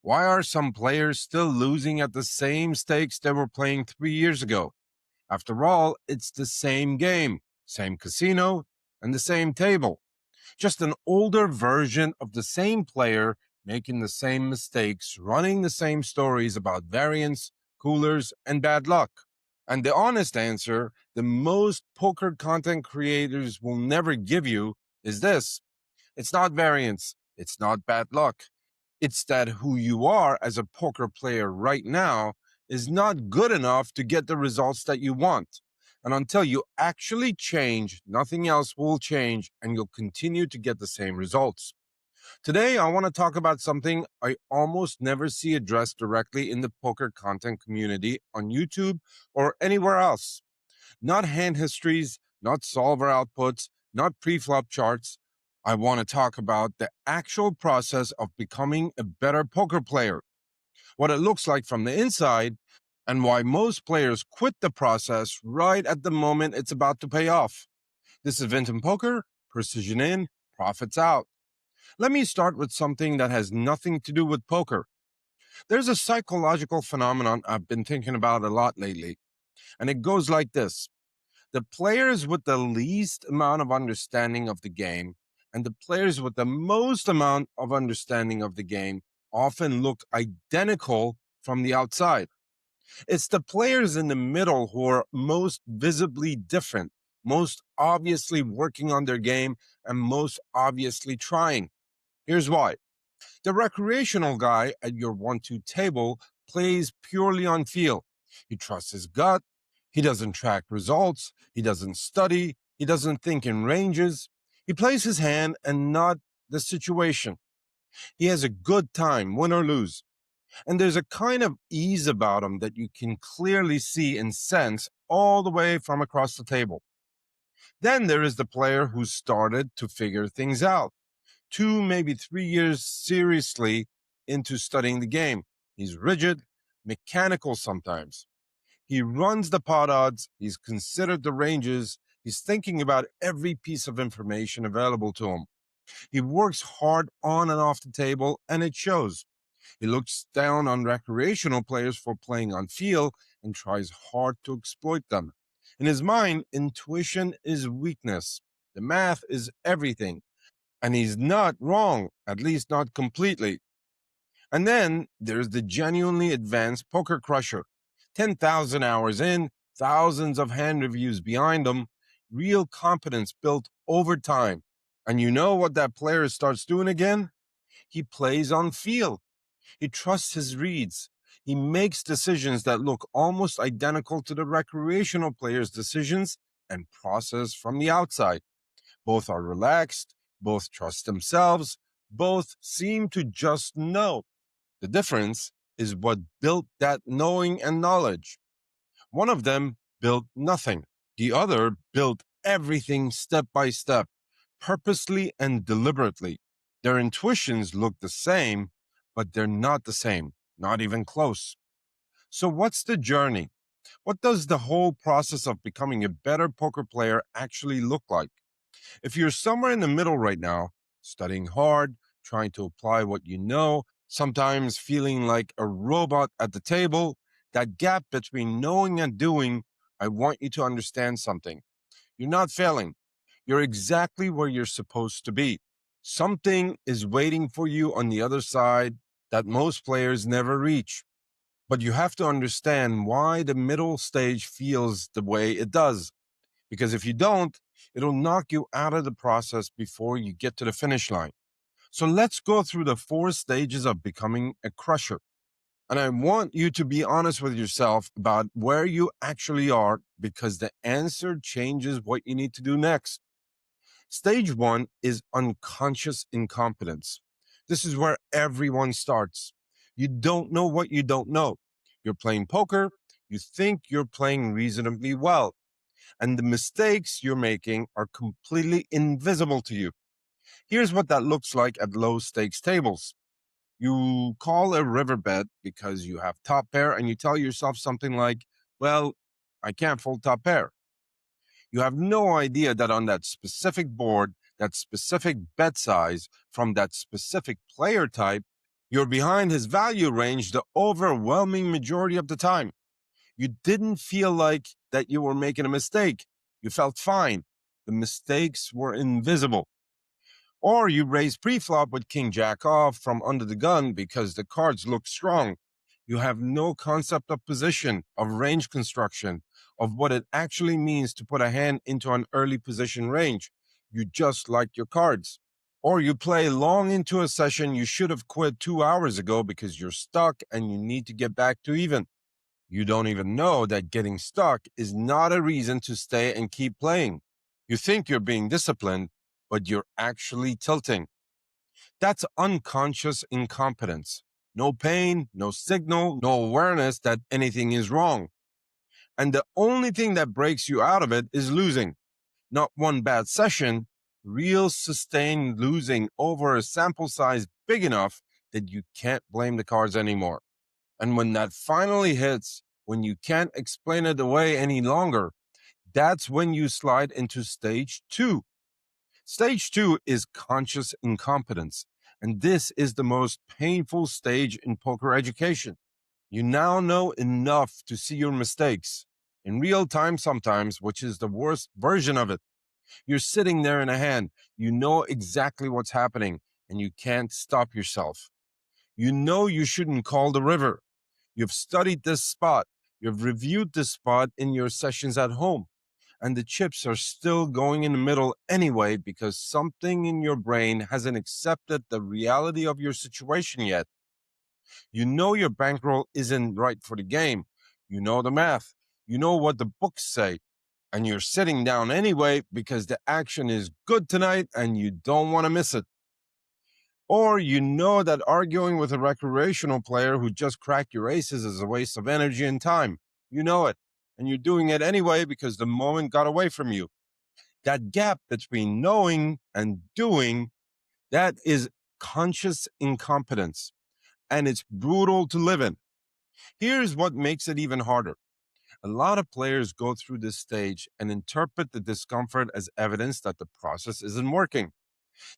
Why are some players still losing at the same stakes they were playing 3 years ago? After all, it's the same game, same casino, and the same table. Just an older version of the same player making the same mistakes, running the same stories about variance, coolers, and bad luck. And the honest answer, the most poker content creators will never give you, is this: it's not variance, it's not bad luck. It's that who you are as a poker player right now is not good enough to get the results that you want. And until you actually change, nothing else will change and you'll continue to get the same results. Today, I want to talk about something I almost never see addressed directly in the poker content community on YouTube or anywhere else. Not hand histories, not solver outputs, not preflop charts. I want to talk about the actual process of becoming a better poker player, what it looks like from the inside, and why most players quit the process right at the moment it's about to pay off. This is Vinton Poker, precision in, profits out. Let me start with something that has nothing to do with poker. There's a psychological phenomenon I've been thinking about a lot lately, and it goes like this. The players with the least amount of understanding of the game and the players with the most amount of understanding of the game often look identical from the outside. It's the players in the middle who are most visibly different, most obviously working on their game, and most obviously trying. Here's why. The recreational guy at your 1-2 table plays purely on feel. He trusts his gut. He doesn't track results. He doesn't study. He doesn't think in ranges. He plays his hand and not the situation. He has a good time, win or lose. And there's a kind of ease about him that you can clearly see and sense all the way from across the table. Then there is the player who started to figure things out. 2, maybe 3 years seriously into studying the game. He's rigid, mechanical sometimes. He runs the pot odds. He's considered the ranges. He's thinking about every piece of information available to him. He works hard on and off the table, and it shows. He looks down on recreational players for playing on feel and tries hard to exploit them. In his mind, intuition is weakness. The math is everything. And he's not wrong, at least not completely. And then there's the genuinely advanced poker crusher. 10,000 hours in, thousands of hand reviews behind him, real competence built over time. And you know what that player starts doing again? He plays on feel. He trusts his reads. He makes decisions that look almost identical to the recreational player's decisions and process from the outside. Both are relaxed, both trust themselves, both seem to just know. The difference is what built that knowing and knowledge. One of them built nothing. The other built everything step by step, purposely and deliberately. Their intuitions look the same, but they're not the same, not even close. So what's the journey? What does the whole process of becoming a better poker player actually look like? If you're somewhere in the middle right now, studying hard, trying to apply what you know, sometimes feeling like a robot at the table, that gap between knowing and doing, I want you to understand something. You're not failing. You're exactly where you're supposed to be. Something is waiting for you on the other side that most players never reach. But you have to understand why the middle stage feels the way it does. Because if you don't, it'll knock you out of the process before you get to the finish line. So let's go through the 4 stages of becoming a crusher. And I want you to be honest with yourself about where you actually are, because the answer changes what you need to do next. Stage 1 is unconscious incompetence. This is where everyone starts. You don't know what you don't know. You're playing poker. You think you're playing reasonably well, and the mistakes you're making are completely invisible to you. Here's what that looks like at low stakes tables. You call a river bet because you have top pair and you tell yourself something like, well, I can't fold top pair. You have no idea that on that specific board, that specific bet size from that specific player type, You're behind his value range the overwhelming majority of the time. You didn't feel like that you were making a mistake. You felt fine. The mistakes were invisible. Or you raise preflop with king jack off from under the gun because the cards look strong. You have no concept of position, of range construction, of what it actually means to put a hand into an early position range. You just like your cards. Or you play long into a session you should have quit 2 hours ago because you're stuck and you need to get back to even. You don't even know that getting stuck is not a reason to stay and keep playing. You think you're being disciplined, but you're actually tilting. That's unconscious incompetence. No pain, no signal, no awareness that anything is wrong. And the only thing that breaks you out of it is losing. Not one bad session, real sustained losing over a sample size big enough that you can't blame the cards anymore. And when that finally hits, when you can't explain it away any longer, that's when you slide into stage 2. Stage 2 is conscious incompetence, and this is the most painful stage in poker education. You now know enough to see your mistakes in real time sometimes, which is the worst version of it. You're sitting there in a hand, you know exactly what's happening, and you can't stop yourself. You know you shouldn't call the river. You've studied this spot. You've reviewed this spot in your sessions at home. And the chips are still going in the middle anyway because something in your brain hasn't accepted the reality of your situation yet. You know your bankroll isn't right for the game. You know the math. You know what the books say. And you're sitting down anyway because the action is good tonight and you don't want to miss it. Or you know that arguing with a recreational player who just cracked your aces is a waste of energy and time. You know it. And you're doing it anyway because the moment got away from you. That gap between knowing and doing, that is conscious incompetence. And it's brutal to live in. Here's what makes it even harder. A lot of players go through this stage and interpret the discomfort as evidence that the process isn't working.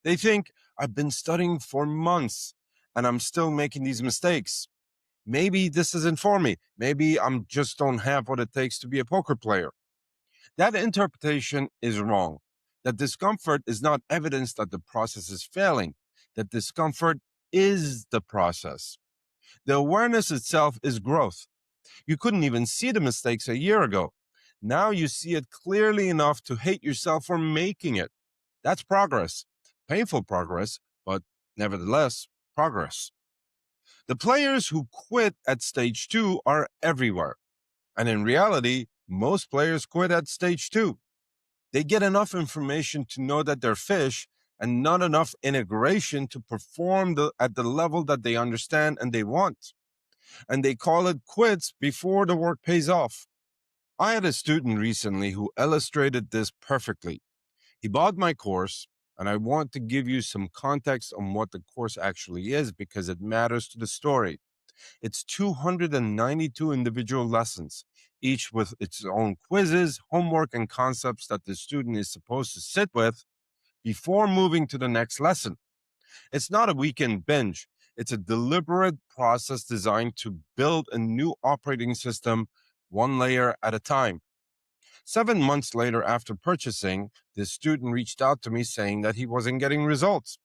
They think, I've been studying for months and I'm still making these mistakes. Maybe this isn't for me. Maybe I'm just don't have what it takes to be a poker player. That interpretation is wrong. That discomfort is not evidence that the process is failing. That discomfort is the process. The awareness itself is growth. You couldn't even see the mistakes a year ago. Now you see it clearly enough to hate yourself for making it. That's progress. Painful progress, but nevertheless, progress. The players who quit at stage 2 are everywhere. And in reality, most players quit at stage 2. They get enough information to know that they're fish and not enough integration to perform at the level that they understand and they want. And they call it quits before the work pays off. I had a student recently who illustrated this perfectly. He bought my course, and I want to give you some context on what the course actually is because it matters to the story. It's 292 individual lessons, each with its own quizzes, homework, and concepts that the student is supposed to sit with before moving to the next lesson. It's not a weekend binge. It's a deliberate process designed to build a new operating system one layer at a time. 7 months later, after purchasing, this student reached out to me saying that he wasn't getting results.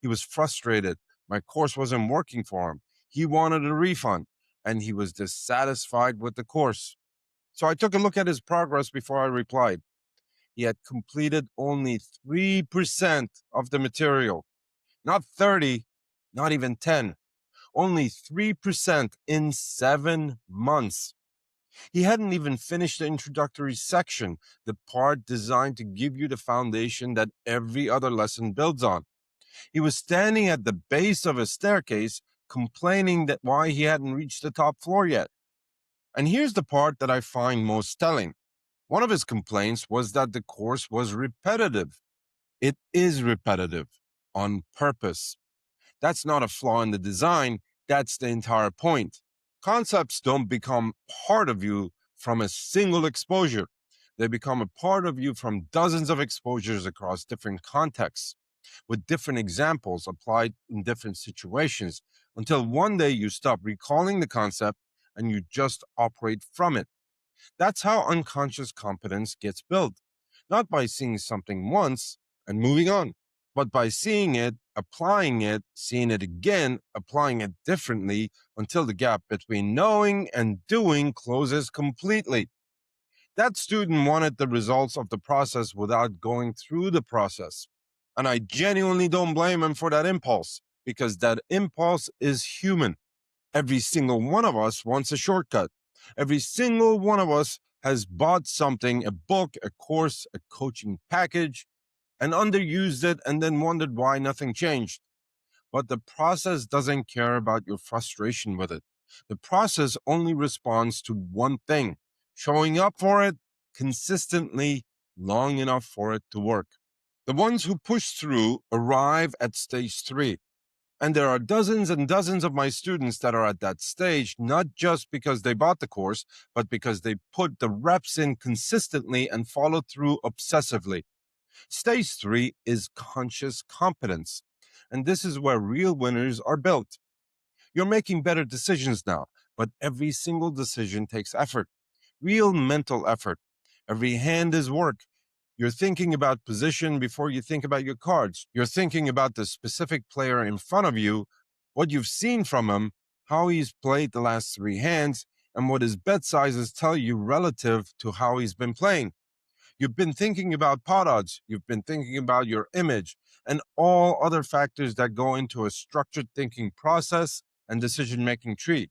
He was frustrated. My course wasn't working for him. He wanted a refund, and he was dissatisfied with the course. So I took a look at his progress before I replied. He had completed only 3% of the material, not 30, not even 10, only 3% in 7 months. He hadn't even finished the introductory section, the part designed to give you the foundation that every other lesson builds on. He was standing at the base of a staircase, complaining that why he hadn't reached the top floor yet. And here's the part that I find most telling. One of his complaints was that the course was repetitive. It is repetitive on purpose. That's not a flaw in the design. That's the entire point. Concepts don't become part of you from a single exposure. They become a part of you from dozens of exposures across different contexts, with different examples applied in different situations, until one day you stop recalling the concept and you just operate from it. That's how unconscious competence gets built, not by seeing something once and moving on, but by seeing it, applying it, seeing it again, applying it differently until the gap between knowing and doing closes completely. That student wanted the results of the process without going through the process. And I genuinely don't blame him for that impulse, because that impulse is human. Every single one of us wants a shortcut. Every single one of us has bought something, a book, a course, a coaching package, and underused it and then wondered why nothing changed. But the process doesn't care about your frustration with it. The process only responds to one thing: showing up for it consistently long enough for it to work. The ones who push through arrive at stage 3. And there are dozens and dozens of my students that are at that stage, not just because they bought the course, but because they put the reps in consistently and followed through obsessively. Stage 3 is conscious competence. And this is where real winners are built. You're making better decisions now, but every single decision takes effort, real mental effort. Every hand is work. You're thinking about position before you think about your cards. You're thinking about the specific player in front of you, what you've seen from him, how he's played the last 3 hands, and what his bet sizes tell you relative to how he's been playing. You've been thinking about pot odds. You've been thinking about your image and all other factors that go into a structured thinking process and decision-making tree.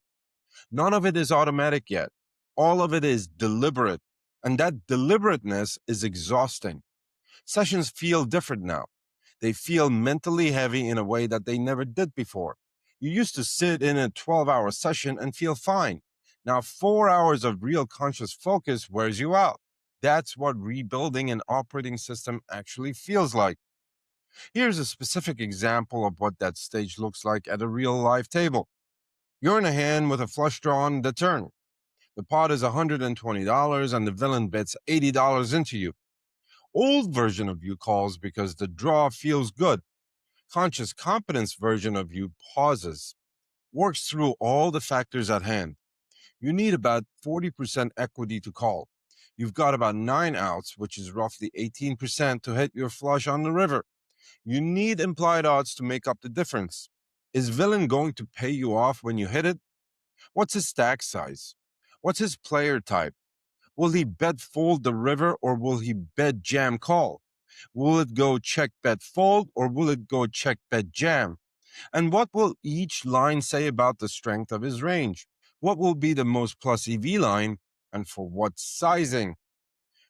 None of it is automatic yet. All of it is deliberate. And that deliberateness is exhausting. Sessions feel different now. They feel mentally heavy in a way that they never did before. You used to sit in a 12-hour session and feel fine. Now 4 hours of real conscious focus wears you out. That's what rebuilding an operating system actually feels like. Here's a specific example of what that stage looks like at a real live table. You're in a hand with a flush draw on the turn. The pot is $120 and the villain bets $80 into you. Old version of you calls because the draw feels good. Conscious competence version of you pauses, works through all the factors at hand. You need about 40% equity to call. You've got about 9 outs, which is roughly 18% to hit your flush on the river. You need implied odds to make up the difference. Is villain going to pay you off when you hit it? What's his stack size? What's his player type? Will he bet fold the river or will he bet jam call? Will it go check bet fold or will it go check bet jam? And what will each line say about the strength of his range? What will be the most plus EV line and for what sizing?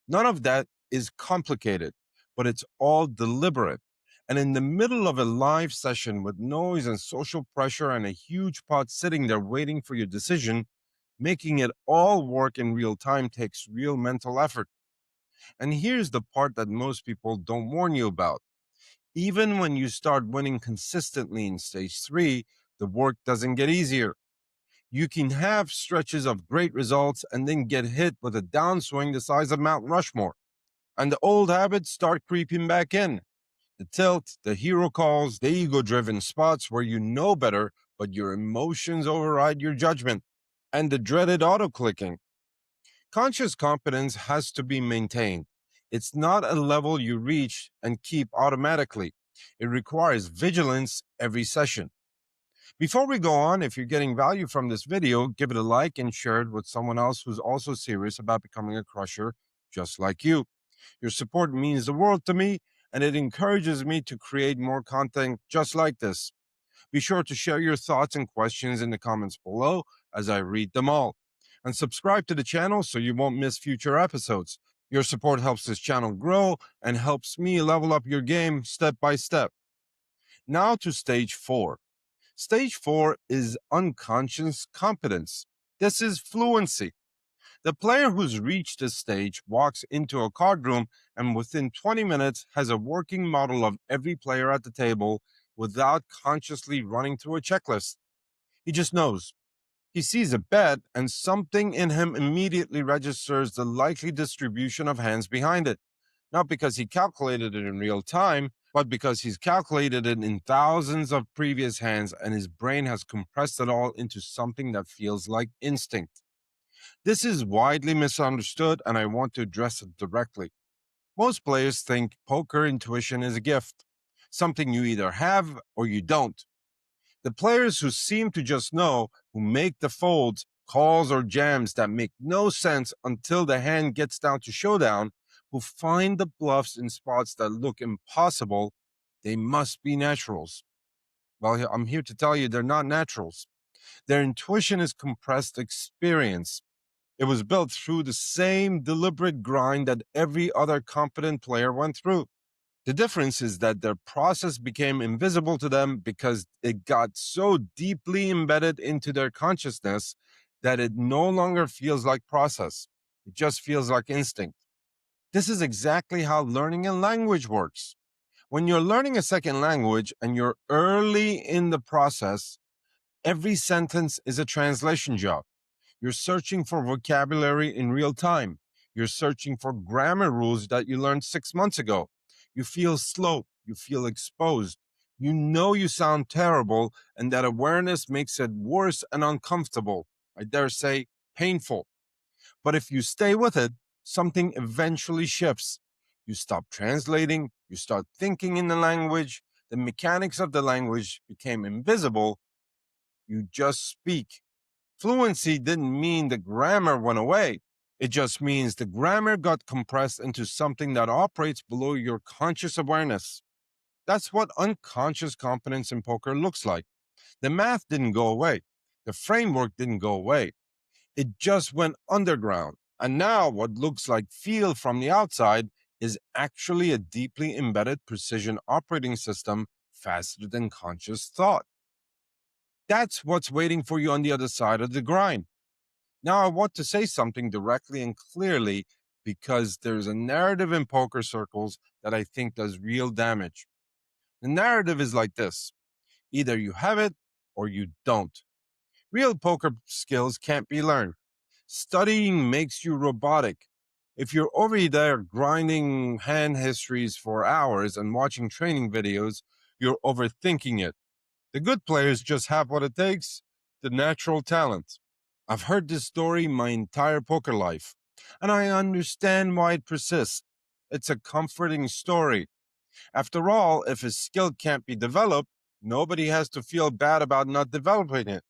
None of that is complicated, but it's all deliberate. And in the middle of a live session with noise and social pressure and a huge pot sitting there waiting for your decision, making it all work in real time takes real mental effort. And here's the part that most people don't warn you about. Even when you start winning consistently in stage 3, the work doesn't get easier. You can have stretches of great results and then get hit with a downswing the size of Mount Rushmore. And the old habits start creeping back in. The tilt, the hero calls, the ego-driven spots where you know better, but your emotions override your judgment, and the dreaded auto-clicking. Conscious competence has to be maintained. It's not a level you reach and keep automatically. It requires vigilance every session. Before we go on, if you're getting value from this video, give it a like and share it with someone else who's also serious about becoming a crusher just like you. Your support means the world to me, and it encourages me to create more content just like this. Be sure to share your thoughts and questions in the comments below as I read them all. And subscribe to the channel so you won't miss future episodes. Your support helps this channel grow and helps me level up your game step by step. Now to stage 4. Stage 4 is unconscious competence. This is fluency. The player who's reached this stage walks into a card room and within 20 minutes has a working model of every player at the table without consciously running through a checklist. He just knows. He sees a bet and something in him immediately registers the likely distribution of hands behind it. Not because he calculated it in real time, but because he's calculated it in thousands of previous hands and his brain has compressed it all into something that feels like instinct. This is widely misunderstood, and I want to address it directly. Most players think poker intuition is a gift, something you either have or you don't. The players who seem to just know, who make the folds, calls, or jams that make no sense until the hand gets down to showdown, who find the bluffs in spots that look impossible, they must be naturals. Well, I'm here to tell you they're not naturals. Their intuition is compressed experience. It was built through the same deliberate grind that every other competent player went through. The difference is that their process became invisible to them because it got so deeply embedded into their consciousness that it no longer feels like process. It just feels like instinct. This is exactly how learning a language works. When you're learning a second language and you're early in the process, every sentence is a translation job. You're searching for vocabulary in real time. You're searching for grammar rules that you learned 6 months ago. You feel slow. You feel exposed. You know you sound terrible, and that awareness makes it worse and uncomfortable. I dare say, painful. But if you stay with it, something eventually shifts. You stop translating. You start thinking in the language. The mechanics of the language became invisible. You just speak. Fluency didn't mean the grammar went away. It just means the grammar got compressed into something that operates below your conscious awareness. That's what unconscious competence in poker looks like. The math didn't go away. The framework didn't go away. It just went underground. And now what looks like feel from the outside is actually a deeply embedded precision operating system faster than conscious thought. That's what's waiting for you on the other side of the grind. Now, I want to say something directly and clearly because there's a narrative in poker circles that I think does real damage. The narrative is like this: either you have it or you don't. Real poker skills can't be learned. Studying makes you robotic. If you're over there grinding hand histories for hours and watching training videos, you're overthinking it. The good players just have what it takes, the natural talent. I've heard this story my entire poker life, and I understand why it persists. It's a comforting story. After all, if a skill can't be developed, nobody has to feel bad about not developing it.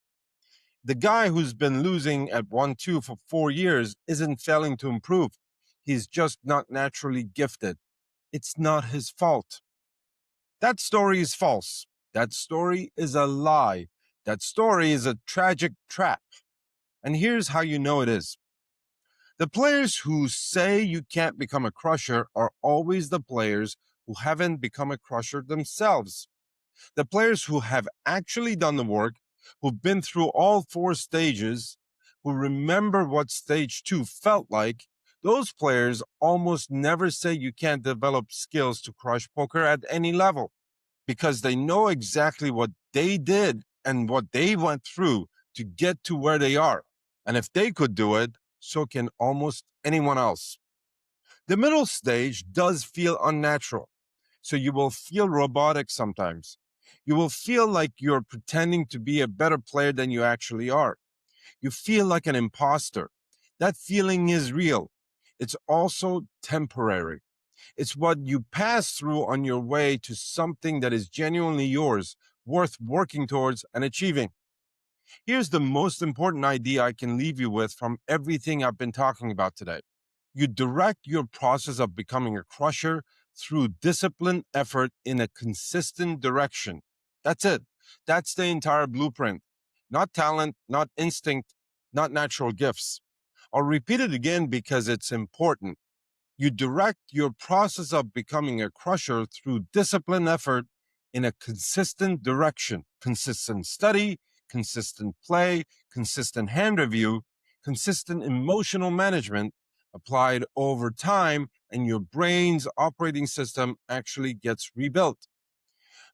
The guy who's been losing at 1-2 for 4 years isn't failing to improve. He's just not naturally gifted. It's not his fault. That story is false. That story is a lie. That story is a tragic trap. And here's how you know it is. The players who say you can't become a crusher are always the players who haven't become a crusher themselves. The players who have actually done the work, who've been through all 4 stages, who remember what stage 2 felt like, those players almost never say you can't develop skills to crush poker at any level because they know exactly what they did and what they went through to get to where they are. And if they could do it, so can almost anyone else. The middle stage does feel unnatural, so you will feel robotic sometimes. You will feel like you're pretending to be a better player than you actually are. You feel like an imposter. That feeling is real. It's also temporary. It's what you pass through on your way to something that is genuinely yours, worth working towards and achieving. Here's the most important idea I can leave you with from everything I've been talking about today. You direct your process of becoming a crusher through disciplined effort in a consistent direction. That's it. That's the entire blueprint. Not talent, not instinct, not natural gifts. I'll repeat it again because it's important. You direct your process of becoming a crusher through disciplined effort in a consistent direction, consistent study, consistent play, consistent hand review, consistent emotional management applied over time, and your brain's operating system actually gets rebuilt.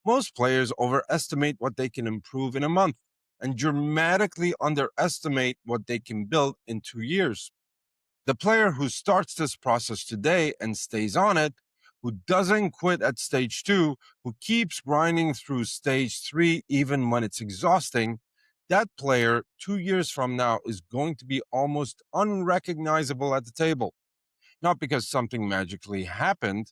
Most players overestimate what they can improve in a month and dramatically underestimate what they can build in 2 years. The player who starts this process today and stays on it who doesn't quit at stage 2, who keeps grinding through stage 3 even when it's exhausting, that player 2 years from now is going to be almost unrecognizable at the table. Not because something magically happened,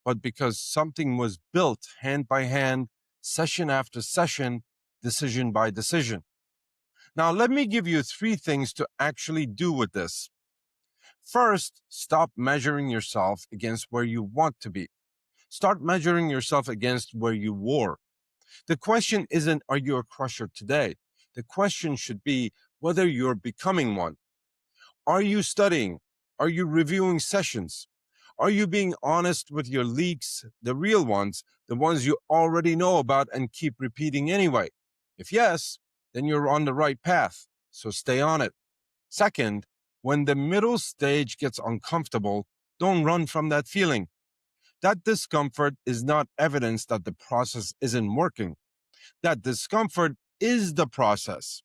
but because something was built hand by hand, session after session, decision by decision. Now, let me give you 3 things to actually do with this. First, stop measuring yourself against where you want to be. Start measuring yourself against where you were. The question isn't, are you a crusher today? The question should be whether you're becoming one. Are you studying? Are you reviewing sessions? Are you being honest with your leaks, the real ones, the ones you already know about and keep repeating anyway? If yes, then you're on the right path, so stay on it. Second, when the middle stage gets uncomfortable, don't run from that feeling. That discomfort is not evidence that the process isn't working. That discomfort is the process.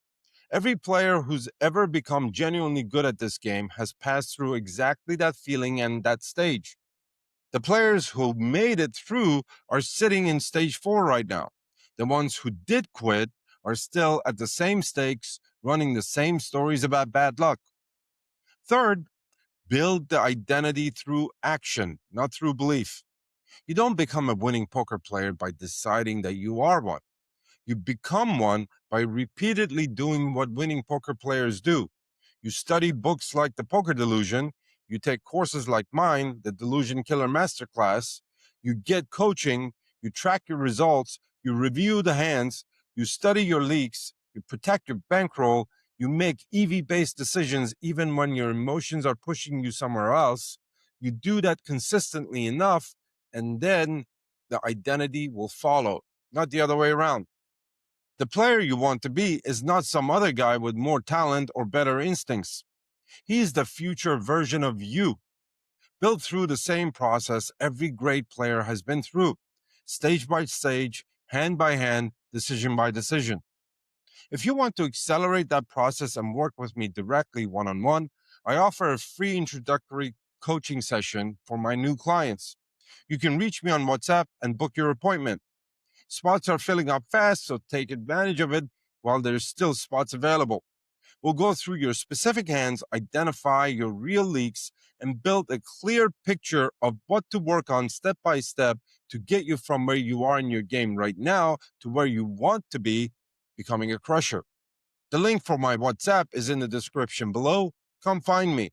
Every player who's ever become genuinely good at this game has passed through exactly that feeling and that stage. The players who made it through are sitting in stage 4 right now. The ones who did quit are still at the same stakes, running the same stories about bad luck. Third, build the identity through action, not through belief. You don't become a winning poker player by deciding that you are one. You become one by repeatedly doing what winning poker players do. You study books like The Poker Delusion. You take courses like mine, the Delusion Killer Masterclass. You get coaching. You track your results. You review the hands. You study your leaks. You protect your bankroll. You make EV-based decisions even when your emotions are pushing you somewhere else. You do that consistently enough, and then the identity will follow, not the other way around. The player you want to be is not some other guy with more talent or better instincts. He's the future version of you, built through the same process every great player has been through, stage by stage, hand by hand, decision by decision. If you want to accelerate that process and work with me directly one-on-one, I offer a free introductory coaching session for my new clients. You can reach me on WhatsApp and book your appointment. Spots are filling up fast, so take advantage of it while there's still spots available. We'll go through your specific hands, identify your real leaks, and build a clear picture of what to work on step by step to get you from where you are in your game right now to where you want to be, becoming a crusher. The link for my WhatsApp is in the description below. Come find me.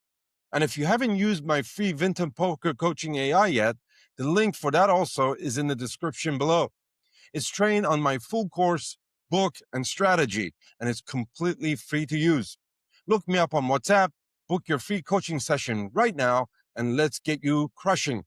And if you haven't used my free Vinton Poker coaching AI yet, the link for that also is in the description below. It's trained on my full course, book, and strategy, and it's completely free to use. Look me up on WhatsApp, book your free coaching session right now, and let's get you crushing.